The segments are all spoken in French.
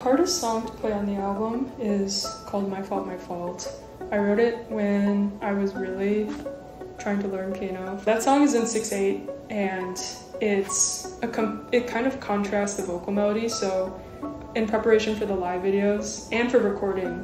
Hardest song to play on the album is called My Fault, My Fault. I wrote it when I was really trying to learn piano. That song is in 6/8 and it kind of contrasts the vocal melody, so in preparation for the live videos and for recording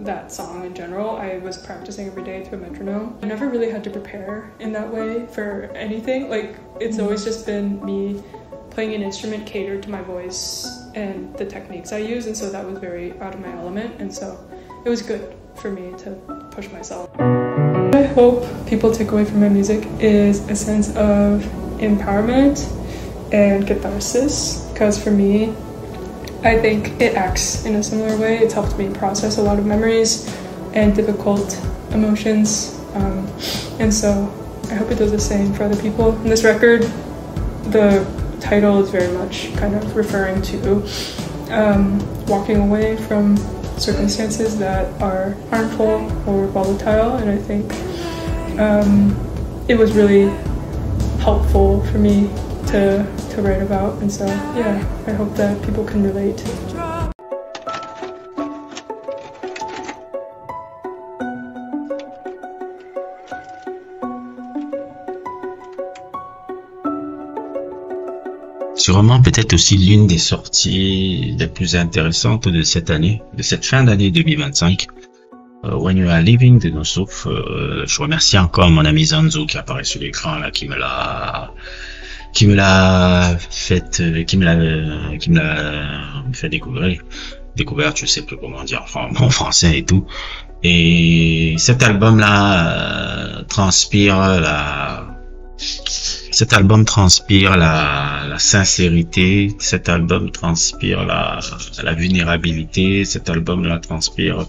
that song in general, I was practicing every day to a metronome. I never really had to prepare in that way for anything. Like, it's always just been me playing an instrument catered to my voice and the techniques I use, and so that was very out of my element, and so it was good for me to push myself. What I hope people take away from my music is a sense of empowerment and catharsis, because for me, I think it acts in a similar way. It's helped me process a lot of memories and difficult emotions, and so I hope it does the same for other people. In this record, the title is very much kind of referring to walking away from circumstances that are harmful or volatile, and I think it was really helpful for me to write about, and so yeah, I hope that people can relate. Sûrement peut-être aussi l'une des sorties les plus intéressantes de cette année, de cette fin d'année 2025. When You Are Leaving de Nosso. Je remercie encore mon ami Zanzo qui apparaît sur l'écran là, qui me l'a fait découvrir, je sais plus comment dire en français et tout. Et cet album là transpire la sincérité, cet album transpire la vulnérabilité, cet album là transpire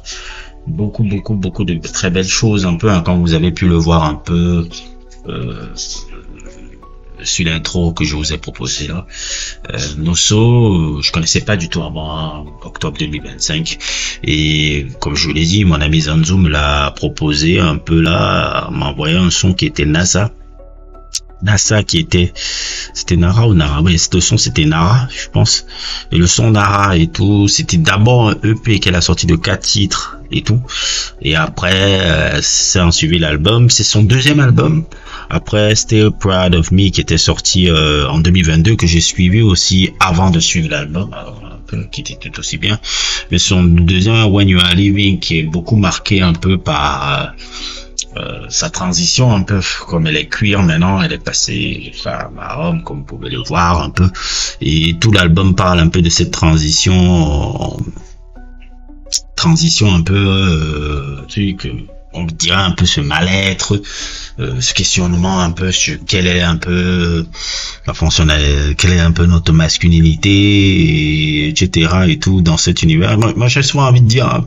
beaucoup de très belles choses un peu, hein, quand vous avez pu le voir un peu sur l'intro que je vous ai proposé là. Nosso, je connaissais pas du tout avant octobre 2025, et comme je vous l'ai dit, mon ami Zanzo me l'a proposé un peu là, m'a envoyé un son qui était Nasa c'était Nara ou Nara, oui, ce son c'était Nara je pense, et le son Nara et tout, c'était d'abord un EP qu'elle a sorti de 4 titres et tout, et après ça en suivi l'album, c'est son deuxième album après Still Proud of Me qui était sorti en 2022, que j'ai suivi aussi avant de suivre l'album, qui était tout aussi bien, mais son deuxième When You Are Leaving qui est beaucoup marqué un peu par sa transition un peu, comme elle est queer maintenant, elle est passée femme à homme, comme vous pouvez le voir un peu, et tout l'album parle un peu de cette transition un peu on dirait un peu ce mal-être, ce questionnement un peu sur quelle est un peu la fonction, quelle est un peu notre masculinité, etc. et tout dans cet univers. Moi j'ai souvent envie de dire,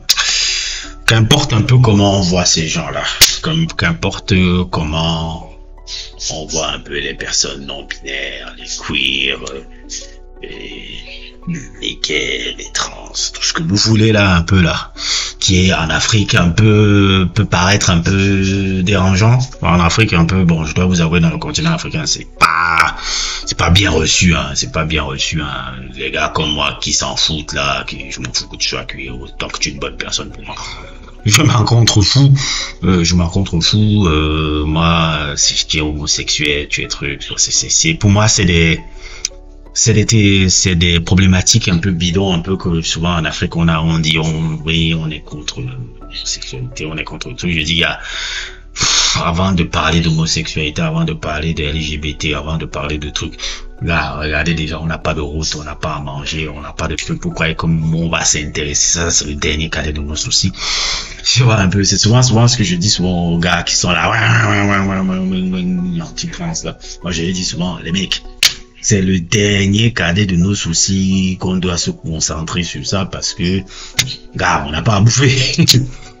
qu'importe un peu comment on voit ces gens-là, qu'importe comment on voit un peu les personnes non binaires, les queers, les gays, les trans, tout ce que vous voulez là, un peu là, qui est en Afrique un peu, peut paraître un peu dérangeant. En Afrique un peu, bon, je dois vous avouer, dans le continent africain, c'est pas bien reçu, hein, les gars comme moi qui s'en foutent là, je m'en fous que tu sois cuir, tant que tu es une bonne personne pour moi. Je m'en contre fou, moi, si tu es homosexuel, tu es truc, pour moi, c'est des problématiques un peu bidons, un peu que souvent en Afrique on dit on est contre l'homosexualité, on est contre tout. Je dis, avant de parler d'homosexualité, avant de parler de LGBT, avant de parler de trucs, là, regardez déjà, on n'a pas de route, on n'a pas à manger, on n'a pas de trucs. Pourquoi comme on va s'intéresser, ça c'est le dernier cadet de nos soucis. Tu vois un peu, c'est souvent ce que je dis souvent aux gars qui sont là, anti-trans là. Moi je dis souvent, les mecs, c'est le dernier cadet de nos soucis qu'on doit se concentrer sur ça, parce que, gars, on n'a pas à bouffer.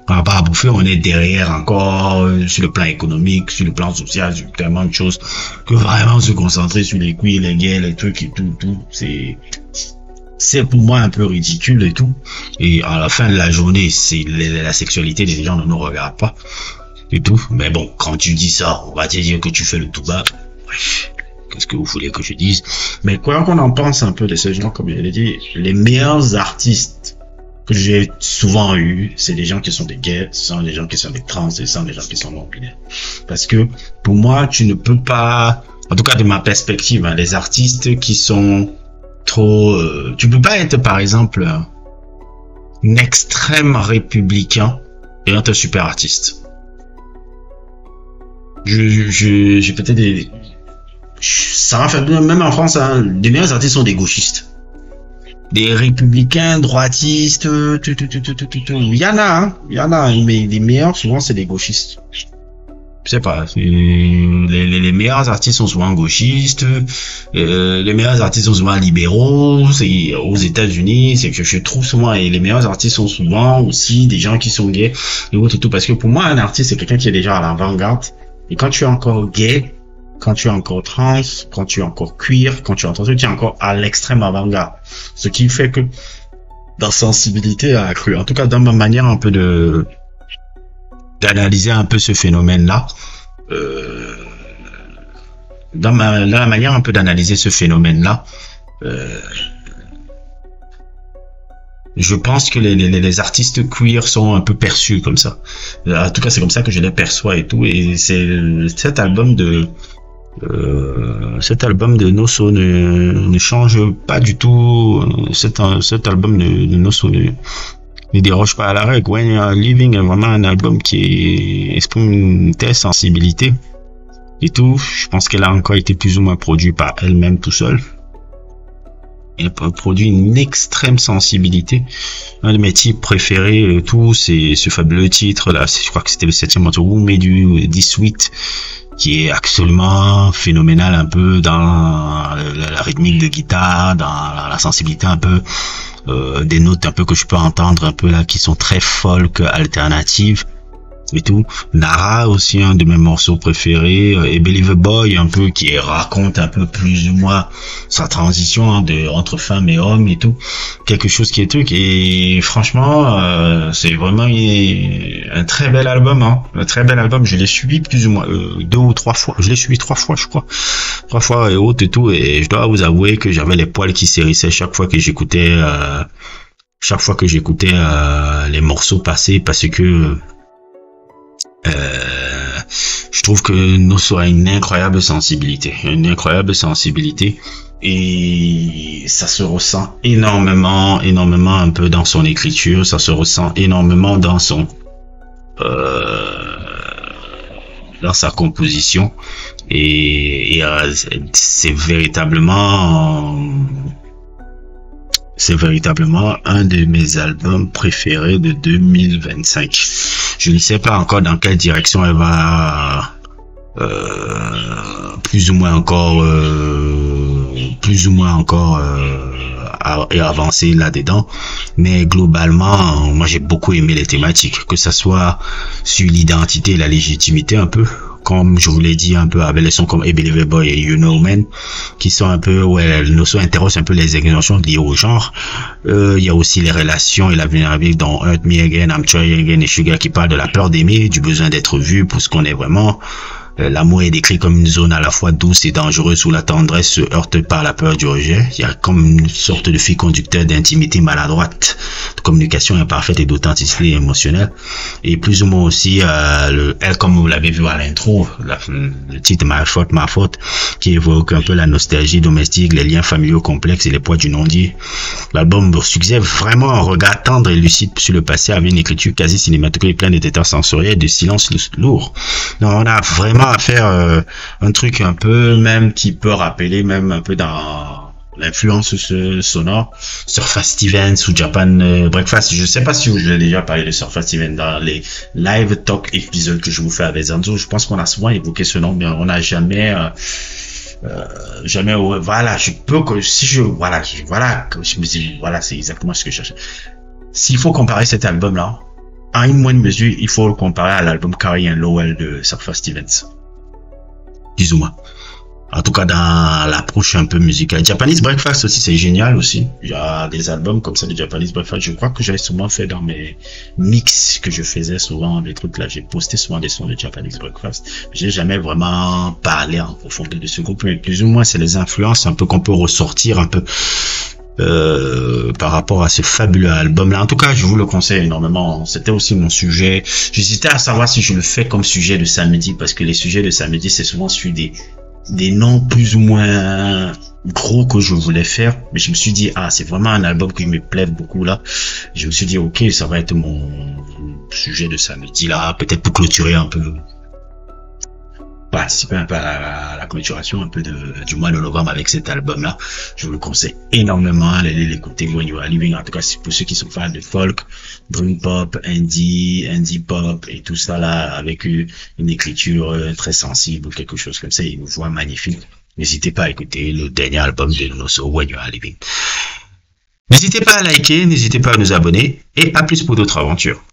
On n'a pas à bouffer, on est derrière encore sur le plan économique, sur le plan social, sur tellement de choses, que vraiment se concentrer sur les queers, les gays, les trucs et tout, c'est pour moi un peu ridicule et tout. Et à la fin de la journée, c'est la sexualité des gens ne nous regarde pas et tout. Mais bon, quand tu dis ça, on va te dire que tu fais le tout bas. qu'est-ce que vous voulez que je dise? Mais quoi qu'on en pense un peu de ces gens, comme je l'ai dit, les meilleurs artistes que j'ai souvent eu, c'est des gens qui sont des gays, ce sont des gens qui sont des trans, ce sont des gens qui sont non-binaires. Parce que pour moi, tu ne peux pas, en tout cas de ma perspective, hein, les artistes qui sont trop, tu peux pas être par exemple un extrême républicain et être un super artiste. J'ai peut-être des, ça va faire même en France, hein, les meilleurs artistes sont des gauchistes. Des républicains, droitistes, il y en a, mais les meilleurs, souvent, c'est des gauchistes. Je sais pas, les meilleurs artistes sont souvent gauchistes, les meilleurs artistes sont souvent libéraux, c'est aux États-Unis, c'est que je trouve souvent, et les meilleurs artistes sont souvent aussi des gens qui sont gays, et tout, parce que pour moi, un artiste, c'est quelqu'un qui est déjà à l'avant-garde, et quand tu es encore gay, quand tu es encore trans, quand tu es encore queer, quand tu es encore à l'extrême avant-garde. Ce qui fait que dans sensibilité a accru, en tout cas dans ma manière un peu d'analyser un peu ce phénomène-là, dans la manière un peu d'analyser ce phénomène-là, je pense que les artistes queer sont un peu perçus comme ça. En tout cas, c'est comme ça que je les perçois et tout, et c'est cet album de Nosso ne change pas du tout. Cet album de Nosso ne déroge pas à la règle. When You Are Living est vraiment un album qui exprime une telle sensibilité et tout. Je pense qu'elle a encore été plus ou moins produite par elle-même tout seul. Elle produit une extrême sensibilité. Un de mes titres préférés, tout, c'est ce fabuleux titre là. Je crois que c'était le 7e morceau, Who Made You This Sweet, qui est absolument phénoménal, un peu dans la rythmique de guitare, dans la sensibilité un peu des notes un peu que je peux entendre un peu là qui sont très folk alternatives et tout. Nara aussi, un de mes morceaux préférés, et Believe a Boy un peu qui raconte un peu plus ou moins sa transition entre femme et homme et tout, quelque chose qui est truc, et franchement c'est vraiment un très bel album, hein, un très bel album. Je l'ai suivi plus ou moins 2 ou 3 fois, je l'ai suivi 3 fois je crois, 3 fois et autres et tout, et je dois vous avouer que j'avais les poils qui s'hérissaient chaque fois que j'écoutais les morceaux passés, parce que je trouve que Nosso a une incroyable sensibilité, et ça se ressent énormément un peu dans son écriture, ça se ressent énormément dans son dans sa composition, et c'est véritablement un de mes albums préférés de 2025. Je ne sais pas encore dans quelle direction elle va plus ou moins encore avancer là-dedans, mais globalement moi j'ai beaucoup aimé les thématiques, que ça soit sur l'identité et la légitimité, un peu comme je vous l'ai dit, un peu avec les sons comme Believe a Boy et You Know Man, qui sont un peu, Nosso interroge un peu les exemptions liées au genre. Il y a aussi les relations et la vulnérabilité dans Hurt Me Again, I'm Trying Again et Sugar, qui parlent de la peur d'aimer, du besoin d'être vu pour ce qu'on est vraiment. L'amour est décrit comme une zone à la fois douce et dangereuse où la tendresse se heurte par la peur du rejet. Il y a comme une sorte de fil conducteur d'intimité maladroite, de communication imparfaite et d'authenticité émotionnelle. Et plus ou moins aussi elle, comme vous l'avez vu à l'intro, le titre Ma faute, qui évoque un peu la nostalgie domestique, les liens familiaux complexes et les poids du non-dit. L'album succès, vraiment un regard tendre et lucide sur le passé, avec une écriture quasi cinématographique pleine d'états sensoriels et de silence lourd. Donc on a vraiment à faire un truc un peu même qui peut rappeler même un peu dans l'influence sonore Surface Stevens ou Japan Breakfast. Je sais pas si je l'ai déjà parlé de Surface Stevens dans les live talk épisodes que je vous fais avec Zanzo. Je pense qu'on a souvent évoqué ce nom, mais on n'a jamais voilà, je peux que si je me dis voilà, c'est exactement ce que je cherchais. S'il faut comparer cet album là, à une moindre mesure, il faut le comparer à l'album Carrie and Lowell de Surface Stevens. Plus ou moins. En tout cas, dans l'approche un peu musicale. Japanese Breakfast aussi, c'est génial aussi. Il y a des albums comme ça de Japanese Breakfast. Je crois que j'avais souvent fait dans mes mix que je faisais souvent, des trucs là. J'ai posté souvent des sons de Japanese Breakfast. J'ai jamais vraiment parlé en profondeur de ce groupe, mais plus ou moins, c'est les influences un peu qu'on peut ressortir un peu par rapport à ce fabuleux album là. En tout cas, je vous le conseille énormément. C'était aussi mon sujet. J'hésitais à savoir si je le fais comme sujet de samedi, parce que les sujets de samedi, c'est souvent celui des noms plus ou moins gros que je voulais faire, mais je me suis dit, c'est vraiment un album qui me plaît beaucoup là. Je me suis dit, ok, ça va être mon sujet de samedi là, peut-être pour clôturer un peu, participer un peu à la clôturation un peu du mois de novembre avec cet album là. Je vous le conseille énormément, allez l'écouter when you are living. En tout cas, pour ceux qui sont fans de folk, dream pop, indie pop et tout ça là, avec une écriture très sensible ou quelque chose comme ça, une voix magnifique. N'hésitez pas à écouter le dernier album de Nosso, When You Are Living. N'hésitez pas à liker, n'hésitez pas à nous abonner, et à plus pour d'autres aventures.